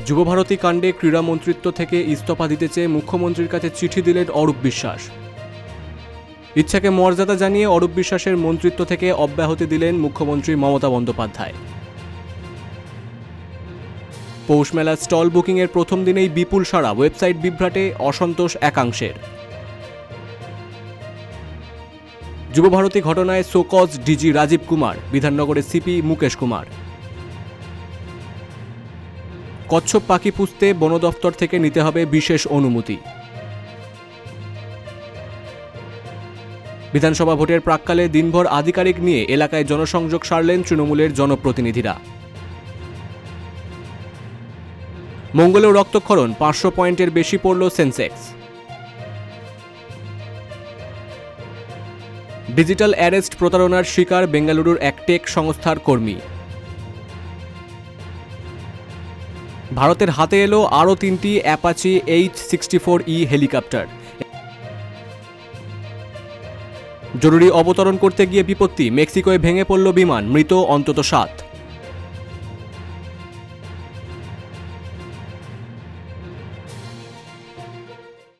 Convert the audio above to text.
যুবভারতী কাণ্ডে ক্রীড়ামন্ত্রিত্ব থেকে ইস্তফা দিতে চেয়ে মুখ্যমন্ত্রীর কাছে চিঠি দিলেন অরূপ বিশ্বাস। ইচ্ছাকে মর্যাদা জানিয়ে অরূপ বিশ্বাসের মন্ত্রিত্ব থেকে অব্যাহতি দিলেন মুখ্যমন্ত্রী মমতা বন্দ্যোপাধ্যায়। পৌষ মেলার স্টল বুকিংয়ের প্রথম দিনেই বিপুল সাড়া, ওয়েবসাইট বিভ্রাটে অসন্তোষ একাংশের। যুবভারতী ঘটনায় show cause DG Rajib Kumar, বিধাননগরের CP Mukesh Kumar. কচ্ছপ পাখি পুষতে বন দফতর থেকে নিতে হবে বিশেষ অনুমতি। বিধানসভা ভোটের প্রাক্কালে দিনভর আধিকারিক নিয়ে এলাকায় জনসংযোগ সারলেন তৃণমূলের জনপ্রতিনিধিরা। মঙ্গলেও রক্তক্ষরণ, 500 পয়েন্টের বেশি পড়ল সেন্সেক্স। ডিজিটাল অ্যারেস্ট প্রতারণার শিকার বেঙ্গালুরুর এক টেক সংস্থার কর্মী। ভারতের হাতে এলো আরও 3টি অ্যাপাচি H-64E হেলিকপ্টার। জরুরি অবতরণ করতে গিয়ে বিপত্তি, মেক্সিকোয় ভেঙে পড়ল বিমান, মৃত অন্তত 7।